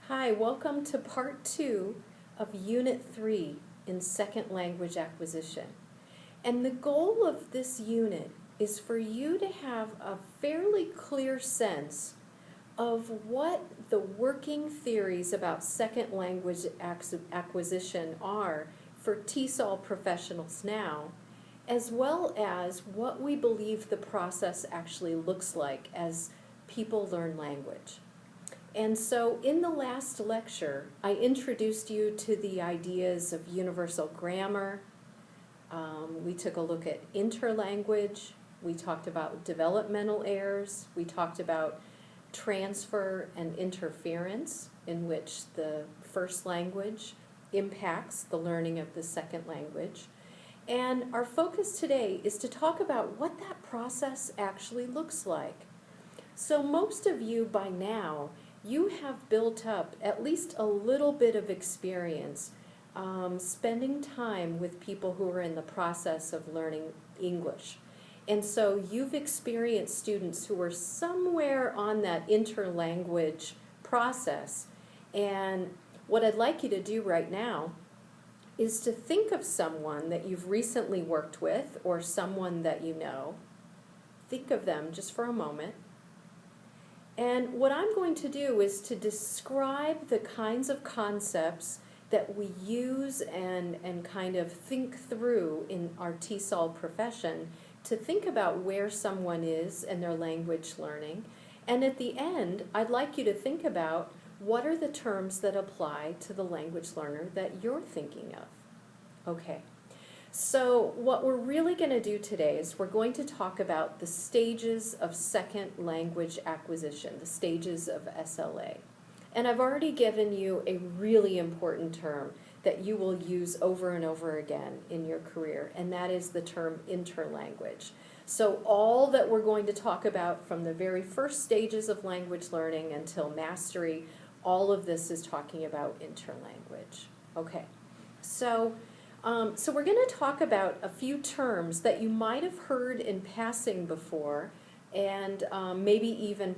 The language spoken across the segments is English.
Hi, welcome to part 2 of Unit 3 in Second Language Acquisition. And the goal of this unit is for you to have a fairly clear sense of what the working theories about second language acquisition are for TESOL professionals now, as well as what we believe the process actually looks like as people learn language. And so in the last lecture, I introduced you to the ideas of universal grammar. We took a look at interlanguage. We talked about developmental errors. We talked about transfer and interference, in which the first language impacts the learning of the second language. And our focus today is to talk about what that process actually looks like. So most of you by now, you have built up at least a little bit of experience spending time with people who are in the process of learning English. And so you've experienced students who are somewhere on that interlanguage process. And what I'd like you to do right now is to think of someone that you've recently worked with or someone that you know. Think of them just for a moment. And what I'm going to do is to describe the kinds of concepts that we use and kind of think through in our TESOL profession to think about where someone is in their language learning. And at the end, I'd like you to think about what are the terms that apply to the language learner that you're thinking of. Okay. So what we're really going to do today is we're going to talk about the stages of second language acquisition, the stages of SLA. And I've already given you a really important term that you will use over and over again in your career, and that is the term interlanguage. So all that we're going to talk about from the very first stages of language learning until mastery, all of this is talking about interlanguage. Okay, so we're going to talk about a few terms that you might have heard in passing before, and maybe even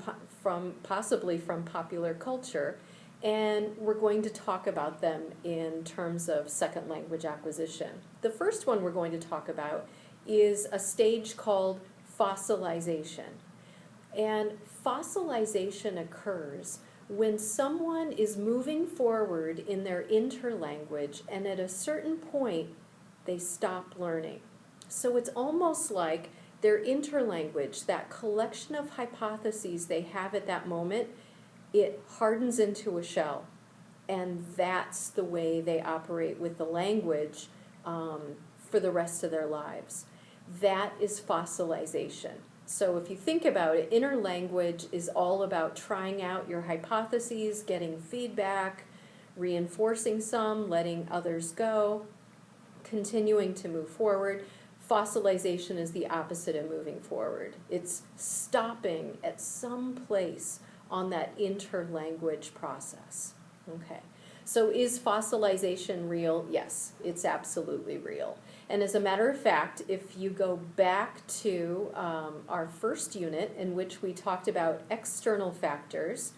possibly from popular culture, and we're going to talk about them in terms of second language acquisition. The first one we're going to talk about is a stage called fossilization. And fossilization occurs when someone is moving forward in their interlanguage and at a certain point they stop learning. So it's almost like their interlanguage, that collection of hypotheses they have at that moment, it hardens into a shell. And that's the way they operate with the language for the rest of their lives. That is fossilization. So if you think about it, interlanguage is all about trying out your hypotheses, getting feedback, reinforcing some, letting others go, continuing to move forward. Fossilization is the opposite of moving forward. It's stopping at some place on that interlanguage process. Okay. So is fossilization real? Yes, it's absolutely real. And as a matter of fact, if you go back to our first unit in which we talked about external factors,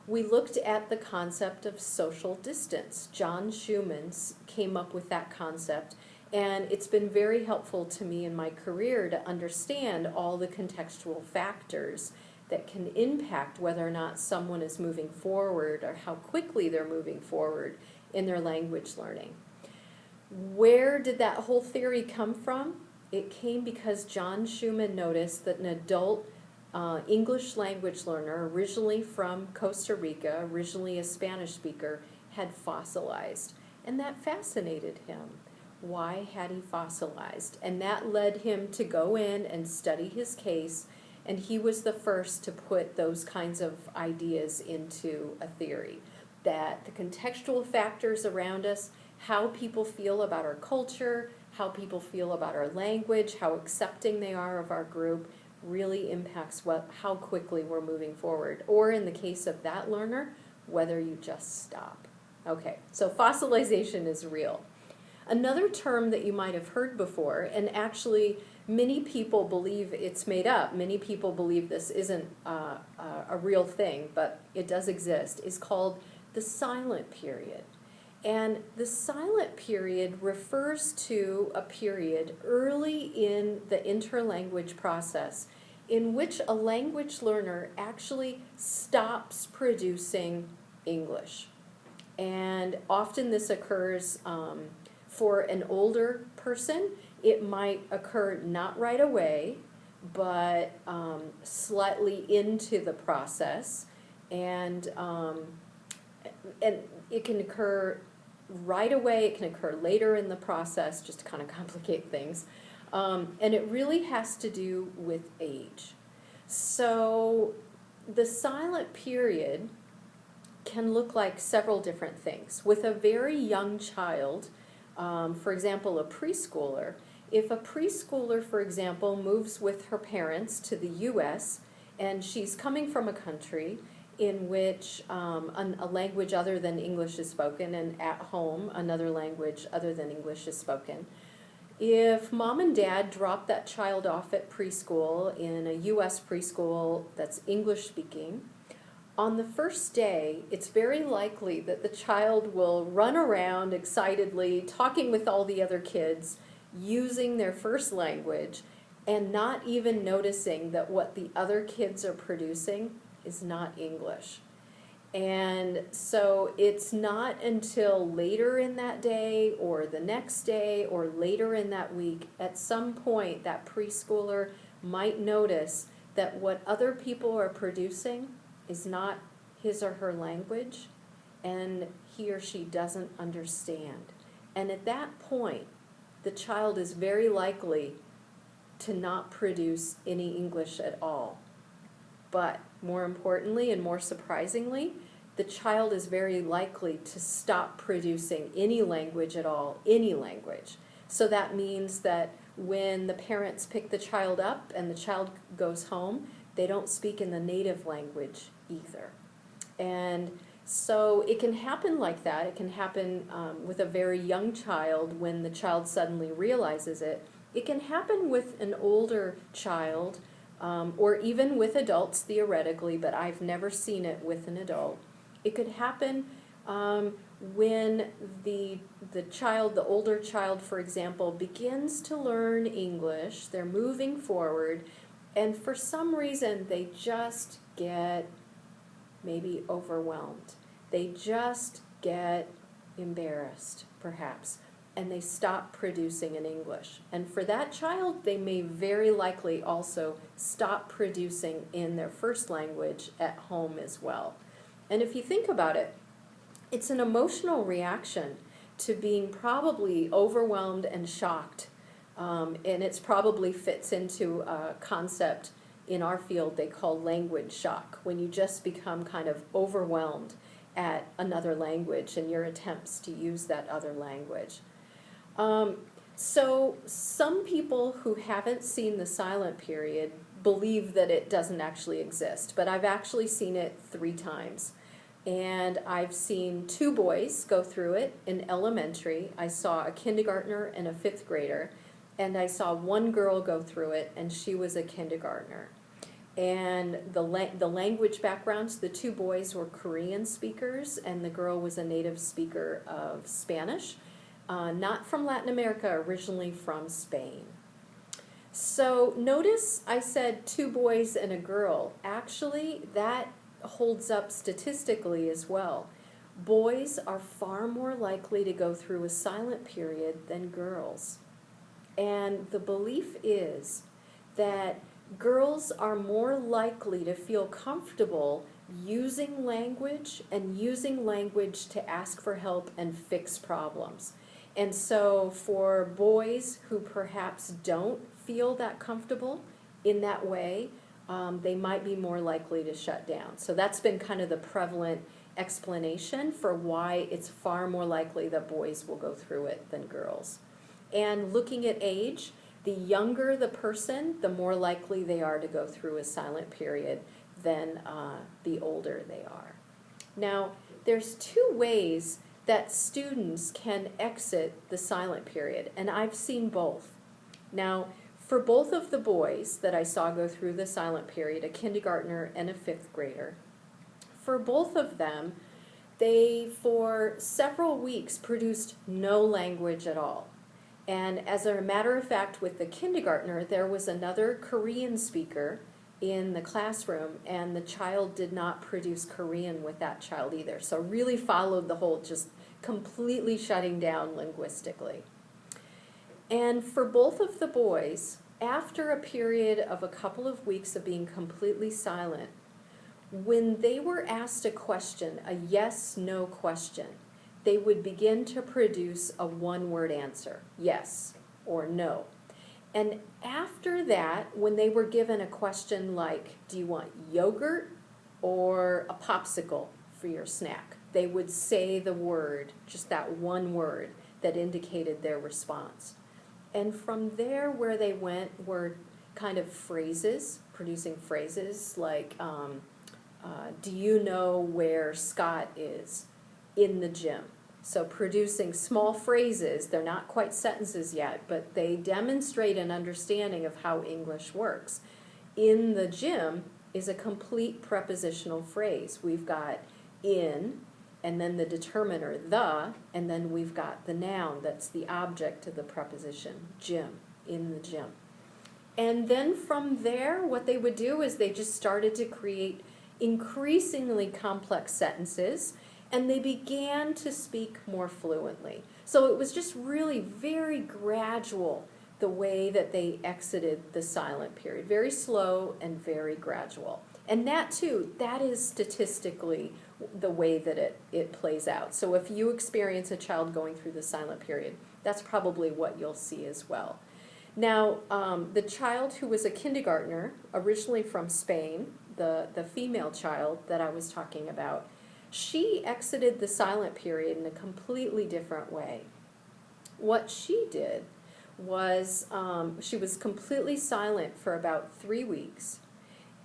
we looked at the concept of social distance. John Schumann came up with that concept, and it's been very helpful to me in my career to understand all the contextual factors that can impact whether or not someone is moving forward or how quickly they're moving forward in their language learning. Where did that whole theory come from? It came because John Schumann noticed that an adult English language learner, originally from Costa Rica, originally a Spanish speaker, had fossilized. And that fascinated him. Why had he fossilized? And that led him to go in and study his case, and he was the first to put those kinds of ideas into a theory. That the contextual factors around us, how people feel about our culture, how people feel about our language, how accepting they are of our group, really impacts how quickly we're moving forward. Or in the case of that learner, whether you just stop. Okay, so fossilization is real. Another term that you might have heard before, and actually many people believe it's made up, many people believe this isn't a real thing, but it does exist, is called the silent period. And the silent period refers to a period early in the interlanguage process in which a language learner actually stops producing English. And often this occurs for an older person. It might occur not right away, but slightly into the process. And it can occur right away, it can occur later in the process, just to kind of complicate things. And it really has to do with age. So the silent period can look like several different things. With a very young child, for example, a preschooler, if a preschooler, for example, moves with her parents to the U.S. and she's coming from a country in which a language other than English is spoken, and at home another language other than English is spoken, if mom and dad drop that child off at preschool in a U.S. preschool that's English speaking, on the first day, it's very likely that the child will run around excitedly, talking with all the other kids, using their first language, and not even noticing that what the other kids are producing is not English. And so it's not until later in that day or the next day or later in that week, at some point that preschooler might notice that what other people are producing is not his or her language, and he or she doesn't understand. And at that point, the child is very likely to not produce any English at all. But more importantly and more surprisingly, the child is very likely to stop producing any language at all, any language. So that means that when the parents pick the child up and the child goes home, they don't speak in the native language either. And so it can happen like that. It can happen with a very young child when the child suddenly realizes it. It can happen with an older child or even with adults theoretically, but I've never seen it with an adult. It could happen when the child, the older child, for example, begins to learn English. They're moving forward, and for some reason they just get maybe overwhelmed. They just get embarrassed, perhaps, and they stop producing in English. And for that child, they may very likely also stop producing in their first language at home as well. And if you think about it, it's an emotional reaction to being probably overwhelmed and shocked. And it's probably fits into a concept in our field they call language shock, when you just become kind of overwhelmed at another language and your attempts to use that other language. So some people who haven't seen the silent period believe that it doesn't actually exist, but I've actually seen it 3 times. And I've seen 2 boys go through it in elementary. I saw a kindergartner and a 5th grader, and I saw 1 girl go through it, and she was a kindergartner. And the language backgrounds, the 2 boys were Korean speakers, and the girl was a native speaker of Spanish, not from Latin America, originally from Spain. So notice I said 2 boys and a girl. Actually, that holds up statistically as well. Boys are far more likely to go through a silent period than girls. And the belief is that girls are more likely to feel comfortable using language and using language to ask for help and fix problems. And so for boys who perhaps don't feel that comfortable in that way, they might be more likely to shut down. So that's been kind of the prevalent explanation for why it's far more likely that boys will go through it than girls. And looking at age, the younger the person, the more likely they are to go through a silent period than the older they are. Now, there's 2 ways that students can exit the silent period, and I've seen both. Now, for both of the boys that I saw go through the silent period, a kindergartner and a 5th grader, for both of them, They, for several weeks, produced no language at all. And as a matter of fact, with the kindergartner, there was another Korean speaker in the classroom, and the child did not produce Korean with that child either. So really followed the whole just completely shutting down linguistically. And for both of the boys, after a period of a couple of weeks of being completely silent, when they were asked a question, a yes-no question, they would begin to produce a one-word answer, yes or no. And after that, when they were given a question like, do you want yogurt or a popsicle for your snack, they would say the word, just that one word that indicated their response. And from there, where they went were kind of phrases, producing phrases like, do you know where Scott is in the gym? So producing small phrases, they're not quite sentences yet, but they demonstrate an understanding of how English works. In the gym is a complete prepositional phrase. We've got in, and then the determiner, the, and then we've got the noun, that's the object of the preposition, gym, in the gym. And then from there, what they would do is they just started to create increasingly complex sentences, and they began to speak more fluently. So it was just really very gradual, the way that they exited the silent period. Very slow and very gradual. And that too, that is statistically the way that it plays out. So if you experience a child going through the silent period, that's probably what you'll see as well. Now, the child who was a kindergartner, originally from Spain, the female child that I was talking about, she exited the silent period in a completely different way. What she did was she was completely silent for about 3 weeks,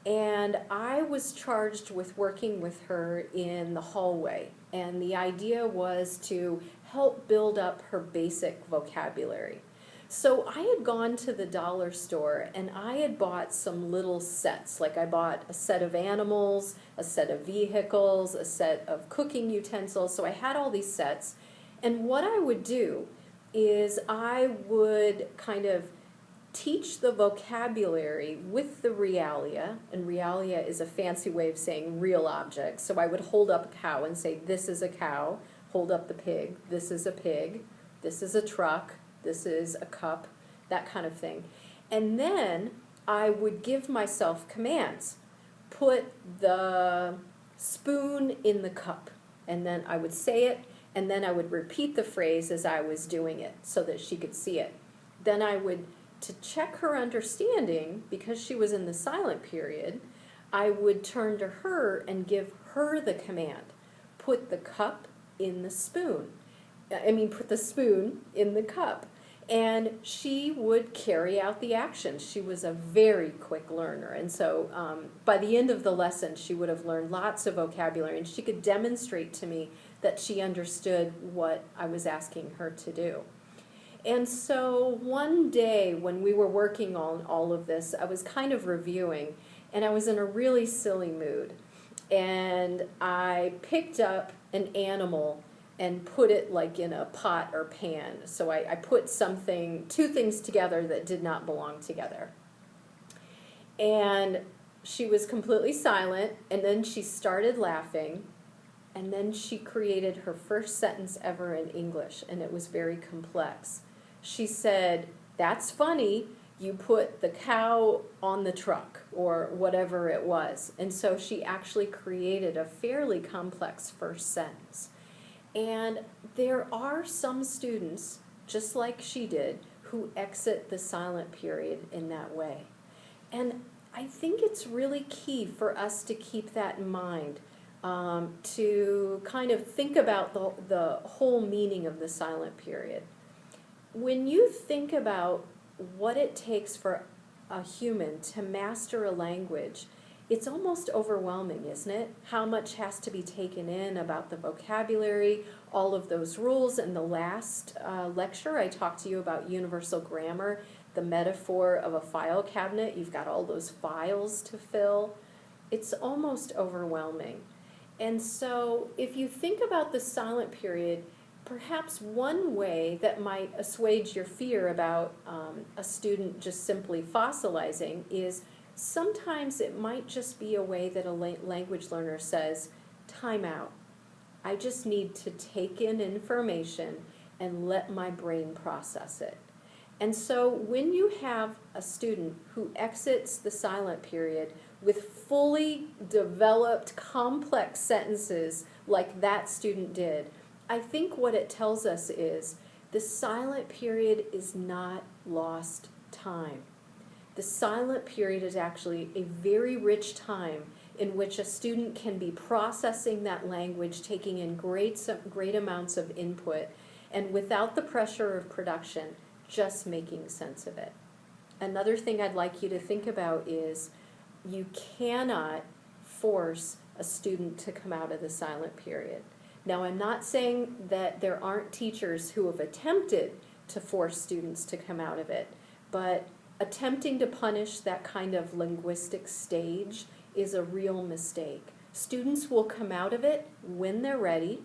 and I was charged with working with her in the hallway, and the idea was to help build up her basic vocabulary. So I had gone to the dollar store and I had bought some little sets. Like I bought a set of animals, a set of vehicles, a set of cooking utensils. So I had all these sets. And what I would do is I would kind of teach the vocabulary with the realia. And realia is a fancy way of saying real objects. So I would hold up a cow and say, this is a cow. Hold up the pig. This is a pig. This is a truck. This is a cup, that kind of thing. And then I would give myself commands. Put the spoon in the cup. And then I would say it, and then I would repeat the phrase as I was doing it so that she could see it. Then I would, to check her understanding, because she was in the silent period, I would turn to her and give her the command. Put the cup in the spoon. Put the spoon in the cup. And she would carry out the action. She was a very quick learner. And so by the end of the lesson, she would have learned lots of vocabulary, and she could demonstrate to me that she understood what I was asking her to do. And so one day when we were working on all of this, I was kind of reviewing, and I was in a really silly mood. And I picked up an animal and put it like in a pot or pan. So I put two things together that did not belong together. And she was completely silent, and then she started laughing, and then she created her first sentence ever in English, and it was very complex. She said, "That's funny, you put the cow on the truck," or whatever it was. And so she actually created a fairly complex first sentence. And there are some students, just like she did, who exit the silent period in that way. And I think it's really key for us to keep that in mind, to kind of think about the whole meaning of the silent period. When you think about what it takes for a human to master a language, it's almost overwhelming, isn't it? How much has to be taken in about the vocabulary, all of those rules. In the last lecture, I talked to you about universal grammar, the metaphor of a file cabinet. You've got all those files to fill. It's almost overwhelming. And so if you think about the silent period, perhaps one way that might assuage your fear about a student just simply fossilizing is sometimes it might just be a way that a language learner says, time out. I just need to take in information and let my brain process it. And so when you have a student who exits the silent period with fully developed complex sentences like that student did, I think what it tells us is the silent period is not lost time. The silent period is actually a very rich time in which a student can be processing that language, taking in great amounts of input, and without the pressure of production, just making sense of it. Another thing I'd like you to think about is you cannot force a student to come out of the silent period. Now, I'm not saying that there aren't teachers who have attempted to force students to come out of it, but attempting to punish that kind of linguistic stage is a real mistake. Students will come out of it when they're ready.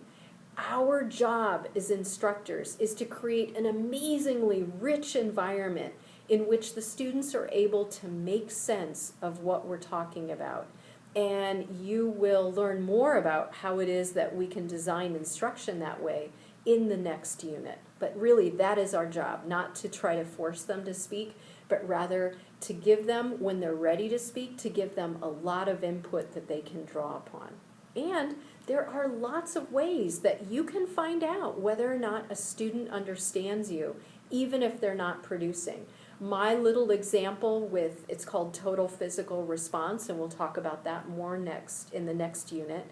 Our job as instructors is to create an amazingly rich environment in which the students are able to make sense of what we're talking about. And you will learn more about how it is that we can design instruction that way in the next unit. But really, that is our job, not to try to force them to speak, but rather to give them, when they're ready to speak, to give them a lot of input that they can draw upon. And there are lots of ways that you can find out whether or not a student understands you, even if they're not producing. My little example with, it's called total physical response, and we'll talk about that more next in the next unit,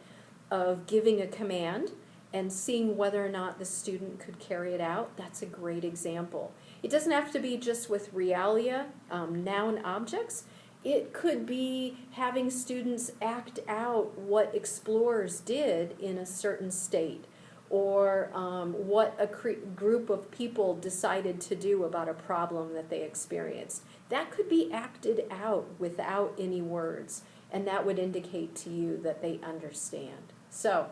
of giving a command and seeing whether or not the student could carry it out. That's a great example. It doesn't have to be just with realia, noun objects. It could be having students act out what explorers did in a certain state, or what a group of people decided to do about a problem that they experienced. That could be acted out without any words, and that would indicate to you that they understand. So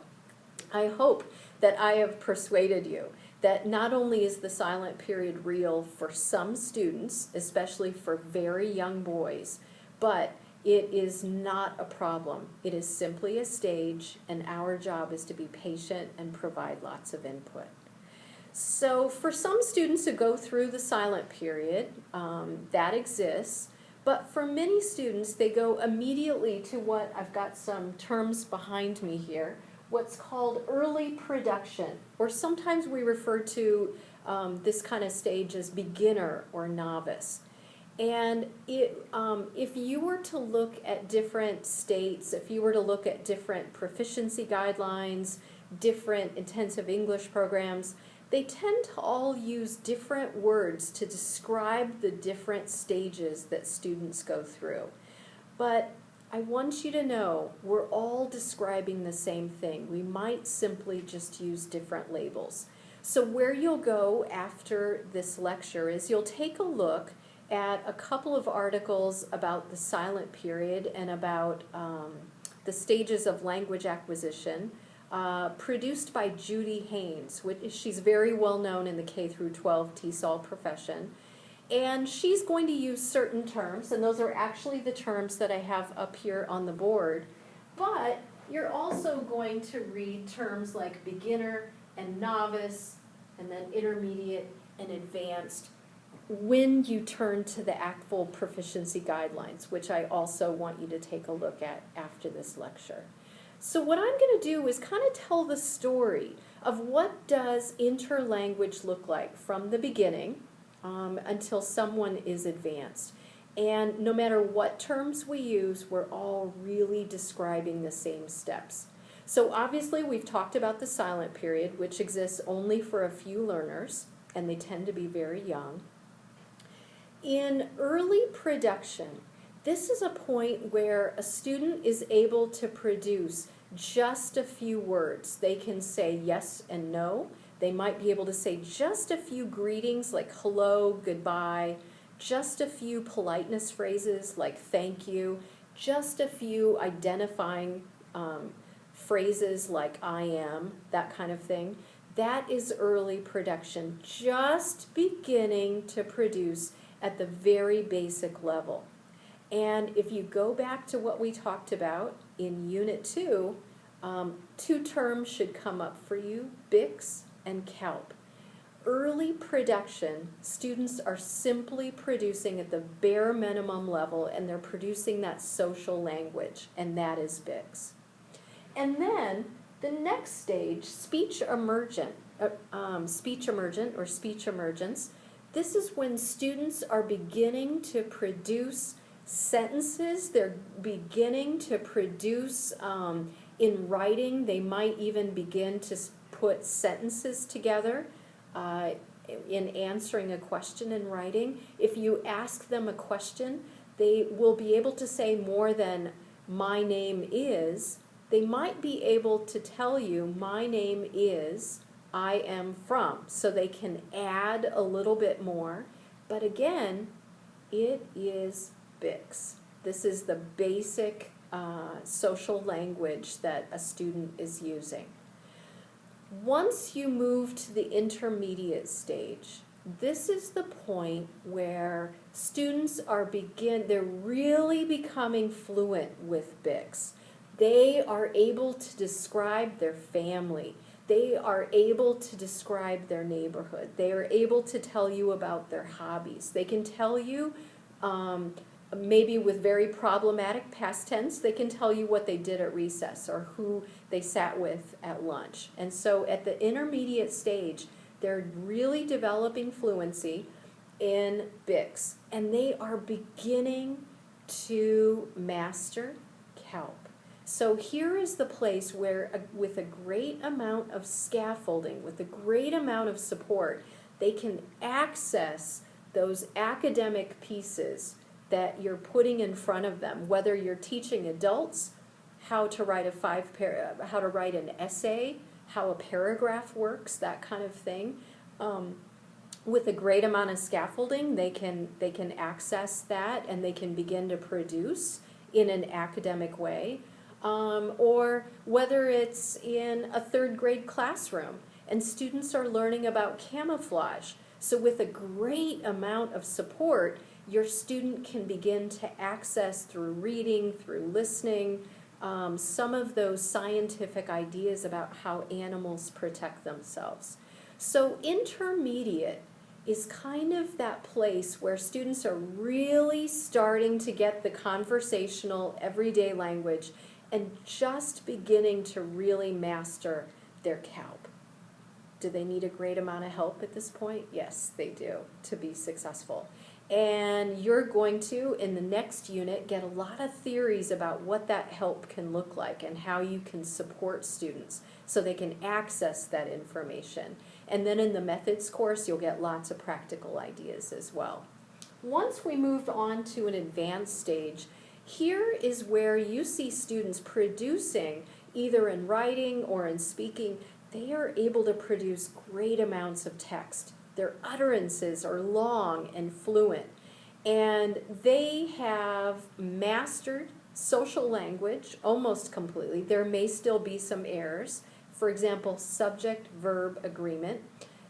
I hope that I have persuaded you that not only is the silent period real for some students, especially for very young boys, but it is not a problem. It is simply a stage, and our job is to be patient and provide lots of input. So for some students who go through the silent period, that exists, but for many students, they go immediately to what, I've got some terms behind me here, what's called early production, or sometimes we refer to this kind of stage as beginner or novice. And if you were to look at different states, if you were to look at different proficiency guidelines, different intensive English programs, they tend to all use different words to describe the different stages that students go through. But I want you to know we're all describing the same thing. We might simply just use different labels. So where you'll go after this lecture is you'll take a look at a couple of articles about the silent period and about the stages of language acquisition, produced by Judy Haynes, she's very well known in the K through 12 TESOL profession. And she's going to use certain terms, and those are actually the terms that I have up here on the board. But you're also going to read terms like beginner and novice, and then intermediate and advanced, when you turn to the actual proficiency guidelines, which I also want you to take a look at after this lecture. So what I'm going to do is kind of tell the story of what does interlanguage look like from the beginning until someone is advanced. And no matter what terms we use, we're all really describing the same steps. So obviously we've talked about the silent period, which exists only for a few learners, and they tend to be very young. In early production, this is a point where a student is able to produce just a few words. They can say yes and no. They might be able to say just a few greetings like hello, goodbye, just a few politeness phrases like thank you, just a few identifying phrases like I am, that kind of thing. That is early production, just beginning to produce at the very basic level. And if you go back to what we talked about in Unit 2, two terms should come up for you, BICS and CALP. Early production, students are simply producing at the bare minimum level, and they're producing that social language, and that is BICS. And then the next stage, speech emergent or speech emergence, this is when students are beginning to produce sentences, they're beginning to produce in writing, they might even begin to put sentences together in answering a question in writing. If you ask them a question, they will be able to say more than my name is. They might be able to tell you my name is, I am from, so they can add a little bit more. But again, it is BICS. This is the basic social language that a student is using. Once you move to the intermediate stage, this is the point where students they're really becoming fluent with BICS. They are able to describe their family. They are able to describe their neighborhood. They are able to tell you about their hobbies. They can tell you, maybe with very problematic past tense, they can tell you what they did at recess or who they sat with at lunch. And so at the intermediate stage, they're really developing fluency in BICS, and they are beginning to master CALP. So here is the place where, with a great amount of scaffolding, with a great amount of support, they can access those academic pieces that you're putting in front of them, whether you're teaching adults how to write how to write an essay, how a paragraph works, that kind of thing. With a great amount of scaffolding, they can access that, and they can begin to produce in an academic way. Or whether it's in a third grade classroom and students are learning about camouflage. So with a great amount of support, your student can begin to access through reading, through listening, some of those scientific ideas about how animals protect themselves. So intermediate is kind of that place where students are really starting to get the conversational, everyday language and just beginning to really master their CALP. Do they need a great amount of help at this point? Yes, they do, to be successful. And you're going to, in the next unit, get a lot of theories about what that help can look like and how you can support students so they can access that information. And then in the methods course, you'll get lots of practical ideas as well. Once we move on to an advanced stage, here is where you see students producing, either in writing or in speaking. They are able to produce great amounts of text. Their utterances are long and fluent, and they have mastered social language almost completely. There may still be some errors. For example, subject-verb agreement.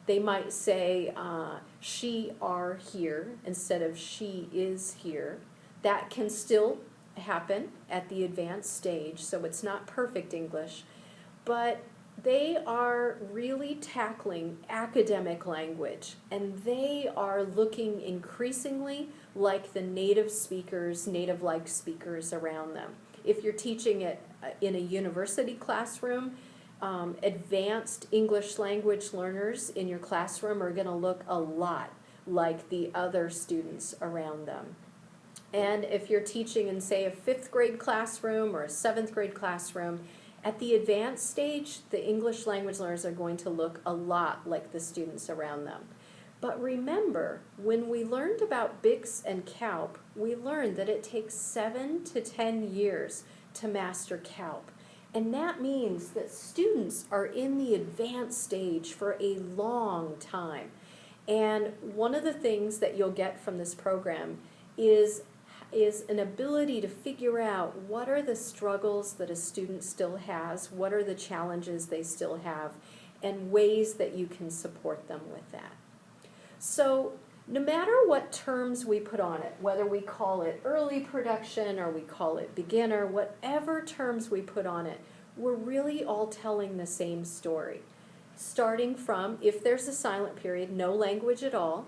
They might say, she are here instead of she is here. That can still happen at the advanced stage, so it's not perfect English, but they are really tackling academic language, and they are looking increasingly like the native speakers, native-like speakers around them. If you're teaching it in a university classroom, advanced English language learners in your classroom are going to look a lot like the other students around them. And if you're teaching in, say, a 5th grade classroom or a 7th grade classroom, at the advanced stage, the English language learners are going to look a lot like the students around them. But remember, when we learned about BICS and CALP, we learned that it takes 7 to 10 years to master CALP. And that means that students are in the advanced stage for a long time. And one of the things that you'll get from this program is is an ability to figure out what are the struggles that a student still has, what are the challenges they still have, and ways that you can support them with that. So no matter what terms we put on it, whether we call it early production or we call it beginner, whatever terms we put on it, we're really all telling the same story. Starting from, if there's a silent period, no language at all,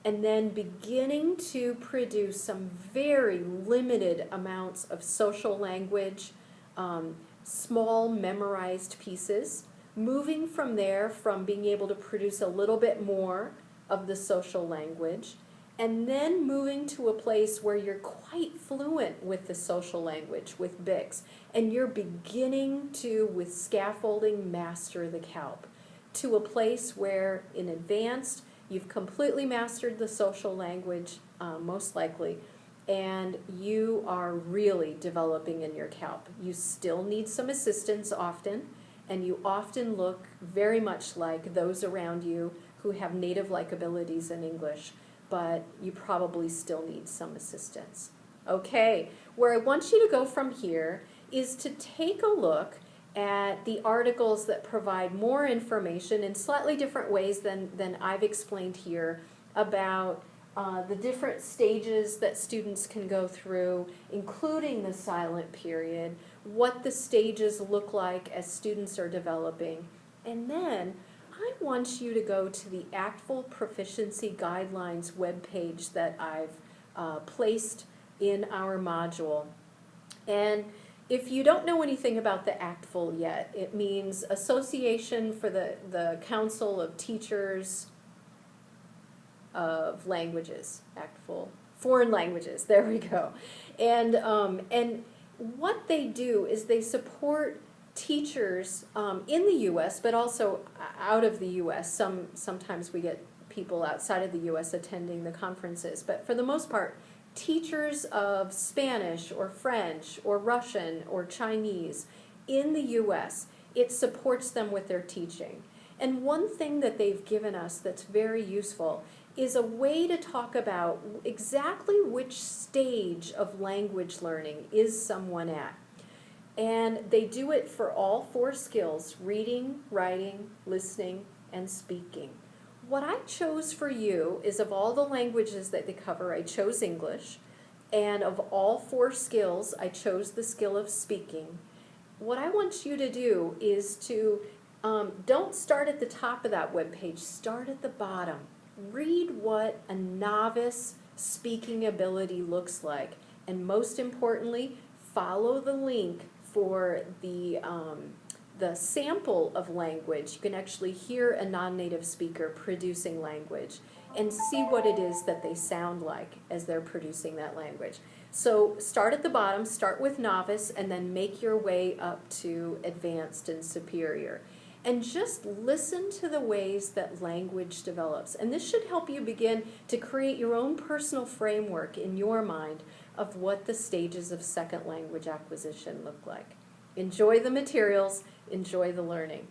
and then beginning to produce some very limited amounts of social language, small memorized pieces, moving from there from being able to produce a little bit more of the social language, and then moving to a place where you're quite fluent with the social language, with BICS, and you're beginning to, with scaffolding, master the CALP, to a place where in advanced, you've completely mastered the social language, most likely, and you are really developing in your CALP. You still need some assistance often, and you often look very much like those around you who have native-like abilities in English, but you probably still need some assistance. Okay, where I want you to go from here is to take a look at the articles that provide more information in slightly different ways than I've explained here about the different stages that students can go through, including the silent period, what the stages look like as students are developing, and then I want you to go to the ACTFL Proficiency Guidelines webpage that I've placed in our module. And if you don't know anything about the ACTFL yet, it means Association for the Council of Teachers of Languages, ACTFL, Foreign Languages, there we go. And what they do is they support teachers in the U.S., but also out of the U.S. Sometimes we get people outside of the U.S. attending the conferences, but for the most part, teachers of Spanish or French or Russian or Chinese in the U.S., it supports them with their teaching. And one thing that they've given us that's very useful is a way to talk about exactly which stage of language learning is someone at. And they do it for all 4 skills: reading, writing, listening, and speaking. What I chose for you is, of all the languages that they cover, I chose English. And of all 4 skills, I chose the skill of speaking. What I want you to do is to, don't start at the top of that webpage, start at the bottom. Read what a novice speaking ability looks like. And most importantly, follow the link for the sample of language. You can actually hear a non-native speaker producing language and see what it is that they sound like as they're producing that language. So start at the bottom, start with novice, and then make your way up to advanced and superior. And just listen to the ways that language develops. And this should help you begin to create your own personal framework in your mind of what the stages of second language acquisition look like. Enjoy the materials, enjoy the learning.